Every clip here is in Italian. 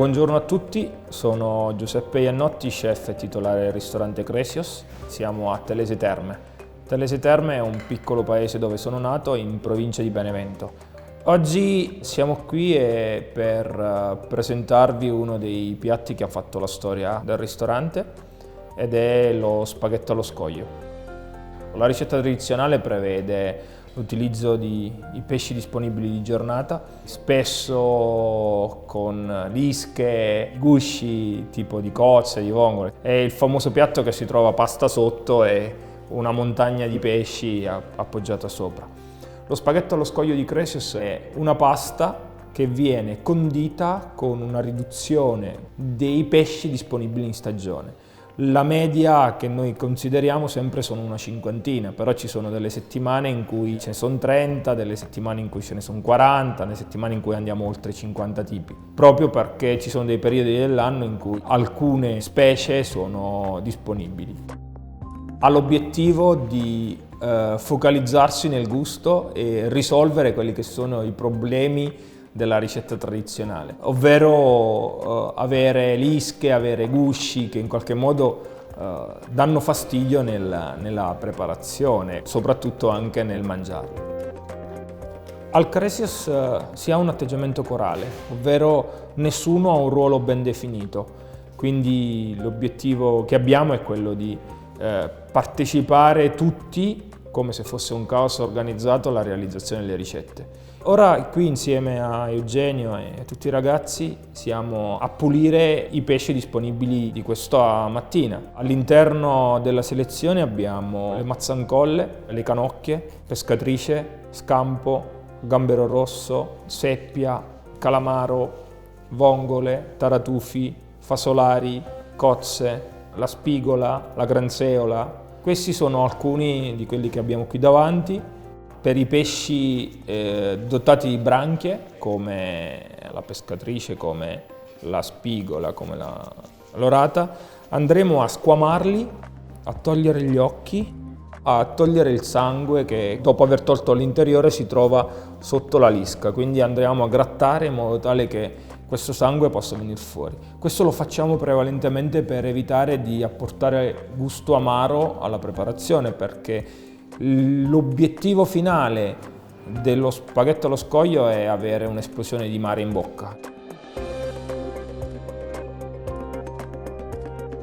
Buongiorno a tutti, sono Giuseppe Iannotti, chef e titolare del ristorante Cresios. Siamo a Telese Terme. Telese Terme è un piccolo paese dove sono nato, in provincia di Benevento. Oggi siamo qui per presentarvi uno dei piatti che ha fatto la storia del ristorante ed è lo spaghetto allo scoglio. La ricetta tradizionale prevede l'utilizzo di pesci disponibili di giornata, spesso con lische, gusci tipo di cozze, di vongole. È il famoso piatto che si trova pasta sotto e una montagna di pesci appoggiata sopra. Lo spaghetto allo scoglio di Cresios è una pasta che viene condita con una riduzione dei pesci disponibili in stagione. La media che noi consideriamo sempre sono una cinquantina, però ci sono delle settimane in cui ce ne sono 30, delle settimane in cui ce ne sono 40, delle settimane in cui andiamo oltre 50 tipi, proprio perché ci sono dei periodi dell'anno in cui alcune specie sono disponibili. Ha l'obiettivo di focalizzarsi nel gusto e risolvere quelli che sono i problemi della ricetta tradizionale, ovvero avere lische, avere gusci che in qualche modo danno fastidio nella preparazione, soprattutto anche nel mangiarlo. Al Cresios si ha un atteggiamento corale, ovvero nessuno ha un ruolo ben definito, quindi l'obiettivo che abbiamo è quello di partecipare tutti come se fosse un caos organizzato alla realizzazione delle ricette. Ora qui insieme a Eugenio e a tutti i ragazzi siamo a pulire i pesci disponibili di questa mattina. All'interno della selezione abbiamo le mazzancolle, le canocchie, pescatrice, scampo, gambero rosso, seppia, calamaro, vongole, taratufi, fasolari, cozze, la spigola, la granseola. Questi sono alcuni di quelli che abbiamo qui davanti. Per i pesci dotati di branchie, come la pescatrice, come la spigola, come l'orata, andremo a squamarli, a togliere gli occhi, a togliere il sangue che dopo aver tolto l'interiore si trova sotto la lisca, quindi andremo a grattare in modo tale che questo sangue possa venire fuori. Questo lo facciamo prevalentemente per evitare di apportare gusto amaro alla preparazione, perché l'obiettivo finale dello spaghetto allo scoglio è avere un'esplosione di mare in bocca.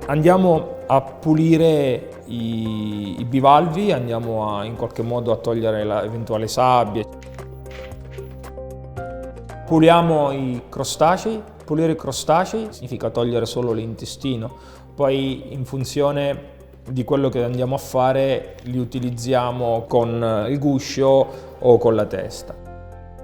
Andiamo a pulire i bivalvi, andiamo in qualche modo a togliere l'eventuale sabbia. Puliamo i crostacei. Pulire i crostacei significa togliere solo l'intestino, poi in funzione di quello che andiamo a fare li utilizziamo con il guscio o con la testa.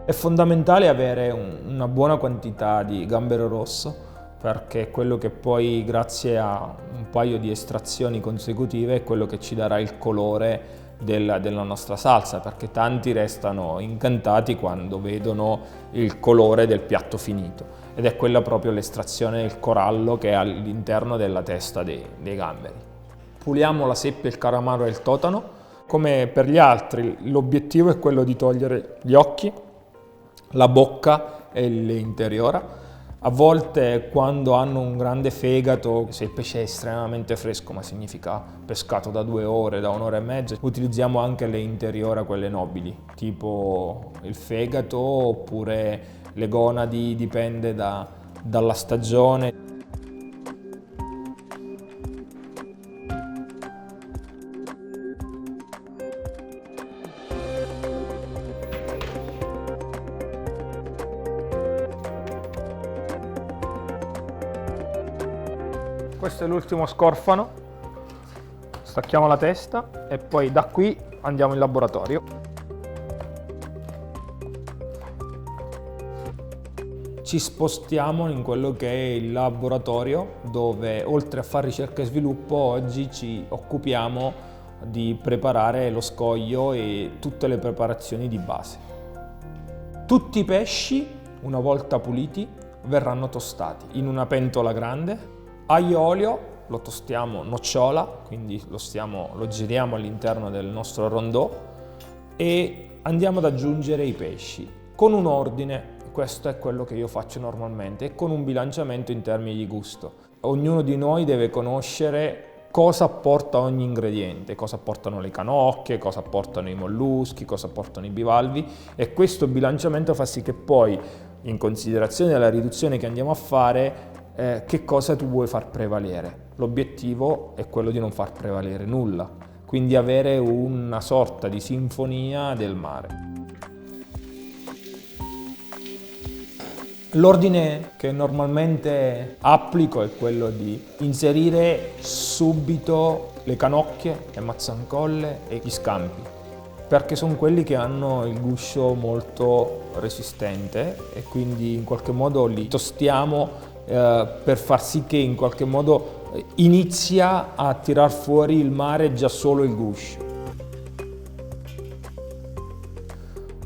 È fondamentale avere una buona quantità di gambero rosso, perché è quello che poi, grazie a un paio di estrazioni consecutive, è quello che ci darà il colore della nostra salsa, perché tanti restano incantati quando vedono il colore del piatto finito, ed è quella proprio l'estrazione del corallo che è all'interno della testa dei gamberi. Puliamo la seppia, il calamaro e il totano. Come per gli altri, l'obiettivo è quello di togliere gli occhi, la bocca e l'interiora. A volte, quando hanno un grande fegato, se il pesce è estremamente fresco, ma significa pescato da 2 ore, da 1 ora e mezza, utilizziamo anche le interiora, quelle nobili, tipo il fegato oppure le gonadi, dipende dalla stagione. Questo è l'ultimo scorfano, stacchiamo la testa e poi da qui andiamo in laboratorio. Ci spostiamo in quello che è il laboratorio, dove oltre a fare ricerca e sviluppo oggi ci occupiamo di preparare lo scoglio e tutte le preparazioni di base. Tutti i pesci, una volta puliti, verranno tostati in una pentola grande. Aglio e olio lo tostiamo nocciola, quindi lo giriamo all'interno del nostro rondò e andiamo ad aggiungere i pesci con un ordine Questo è quello che io faccio normalmente e con un bilanciamento in termini di gusto. Ognuno di noi deve conoscere cosa apporta ogni ingrediente, cosa apportano le canocchie, cosa apportano i molluschi, cosa apportano i bivalvi, e questo bilanciamento fa sì che poi, in considerazione della riduzione che andiamo a fare, che cosa tu vuoi far prevalere. L'obiettivo è quello di non far prevalere nulla, quindi avere una sorta di sinfonia del mare. L'ordine che normalmente applico è quello di inserire subito le canocchie, le mazzancolle e gli scampi, perché sono quelli che hanno il guscio molto resistente e quindi in qualche modo li tostiamo per far sì che in qualche modo inizia a tirar fuori il mare già solo il guscio.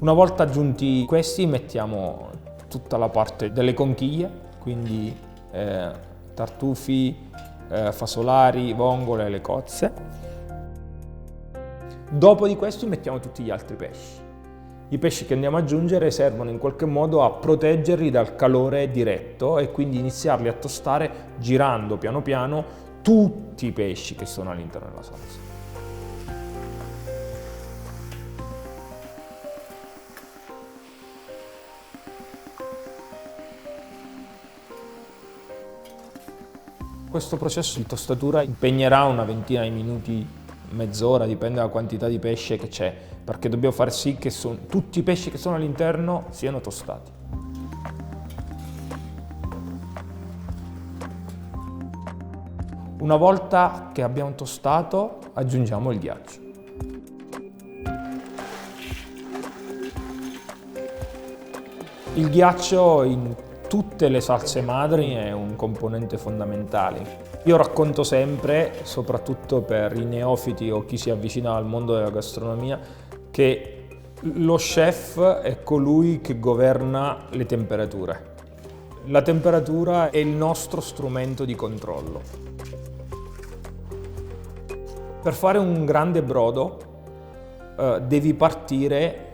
Una volta aggiunti questi mettiamo tutta la parte delle conchiglie, quindi tartufi, fasolari, vongole, le cozze. Dopo di questo mettiamo tutti gli altri pesci. I pesci che andiamo ad aggiungere servono in qualche modo a proteggerli dal calore diretto e quindi iniziarli a tostare girando piano piano tutti i pesci che sono all'interno della salsa. Questo processo di tostatura impegnerà una ventina di minuti, mezz'ora, dipende dalla quantità di pesce che c'è, perché dobbiamo far sì che tutti i pesci che sono all'interno siano tostati. Una volta che abbiamo tostato, aggiungiamo il ghiaccio. Il ghiaccio in tutte le salse madri è un componente fondamentale. Io racconto sempre, soprattutto per i neofiti o chi si avvicina al mondo della gastronomia, che lo chef è colui che governa le temperature. La temperatura è il nostro strumento di controllo. Per fare un grande brodo devi partire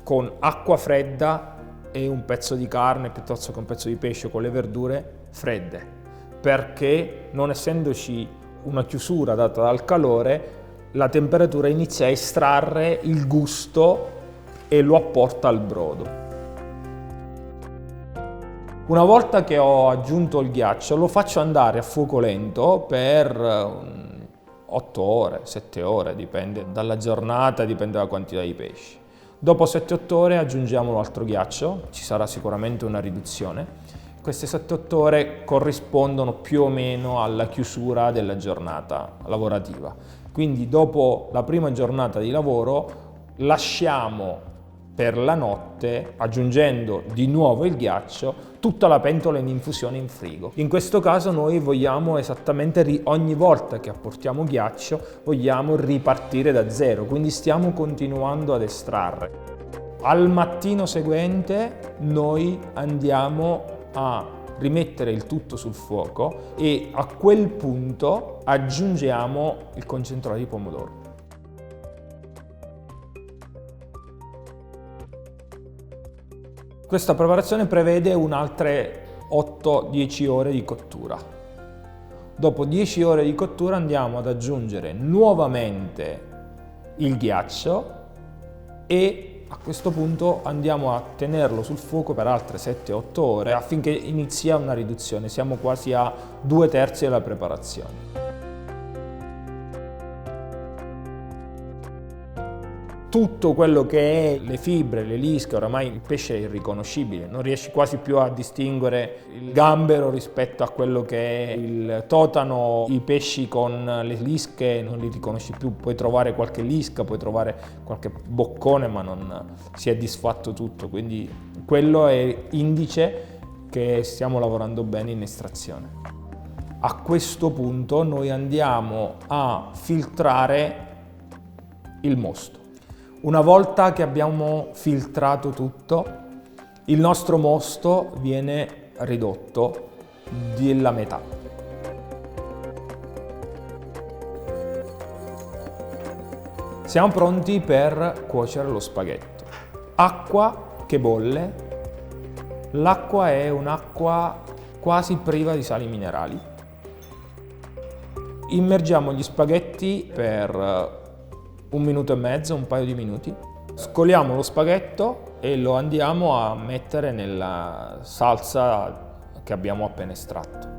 con acqua fredda e un pezzo di carne piuttosto che un pezzo di pesce con le verdure fredde, perché non essendoci una chiusura data dal calore, la temperatura inizia a estrarre il gusto e lo apporta al brodo. Una volta che ho aggiunto il ghiaccio lo faccio andare a fuoco lento per 8 ore, 7 ore, dipende dalla giornata, dipende dalla quantità di pesci. Dopo 7-8 ore aggiungiamo un altro ghiaccio, ci sarà sicuramente una riduzione. Queste 7-8 ore corrispondono più o meno alla chiusura della giornata lavorativa. Quindi dopo la prima giornata di lavoro lasciamo per la notte, aggiungendo di nuovo il ghiaccio, tutta la pentola in infusione in frigo. In questo caso noi vogliamo esattamente, ogni volta che apportiamo ghiaccio, vogliamo ripartire da zero, quindi stiamo continuando ad estrarre. Al mattino seguente noi andiamo a rimettere il tutto sul fuoco e a quel punto aggiungiamo il concentrato di pomodoro. Questa preparazione prevede un'altre 8-10 ore di cottura. Dopo 10 ore di cottura andiamo ad aggiungere nuovamente il ghiaccio e a questo punto andiamo a tenerlo sul fuoco per altre 7-8 ore affinché inizia una riduzione. Siamo quasi a 2/3 della preparazione. Tutto quello che è le fibre, le lische, oramai il pesce è irriconoscibile, non riesci quasi più a distinguere il gambero rispetto a quello che è il totano. I pesci con le lische non li riconosci più, puoi trovare qualche lisca, puoi trovare qualche boccone, ma non si è disfatto tutto, quindi quello è indice che stiamo lavorando bene in estrazione. A questo punto noi andiamo a filtrare il mosto. Una volta che abbiamo filtrato tutto, il nostro mosto viene ridotto della metà. Siamo pronti per cuocere lo spaghetto. Acqua che bolle, L'acqua è un'acqua quasi priva di sali minerali. Immergiamo gli spaghetti per 1 minuto e mezzo, un paio di minuti. Scoliamo lo spaghetto e lo andiamo a mettere nella salsa che abbiamo appena estratto.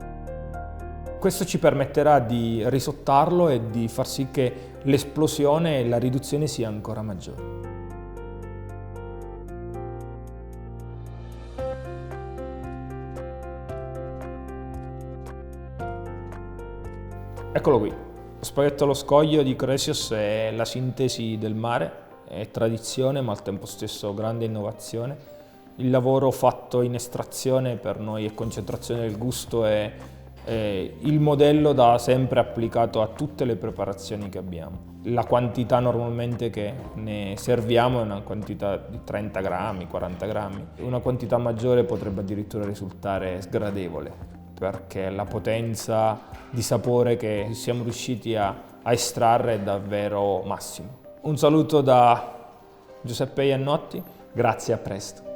Questo ci permetterà di risottarlo e di far sì che l'esplosione e la riduzione sia ancora maggiore. Eccolo qui. Lo spaghetto allo scoglio di Cresios è la sintesi del mare, è tradizione ma al tempo stesso grande innovazione. Il lavoro fatto in estrazione per noi è concentrazione del gusto e il modello da sempre applicato a tutte le preparazioni che abbiamo. La quantità normalmente che ne serviamo è una quantità di 30 grammi, 40 grammi. Una quantità maggiore potrebbe addirittura risultare sgradevole, perché la potenza di sapore che siamo riusciti a estrarre è davvero massimo. Un saluto da Giuseppe Iannotti, grazie, a presto.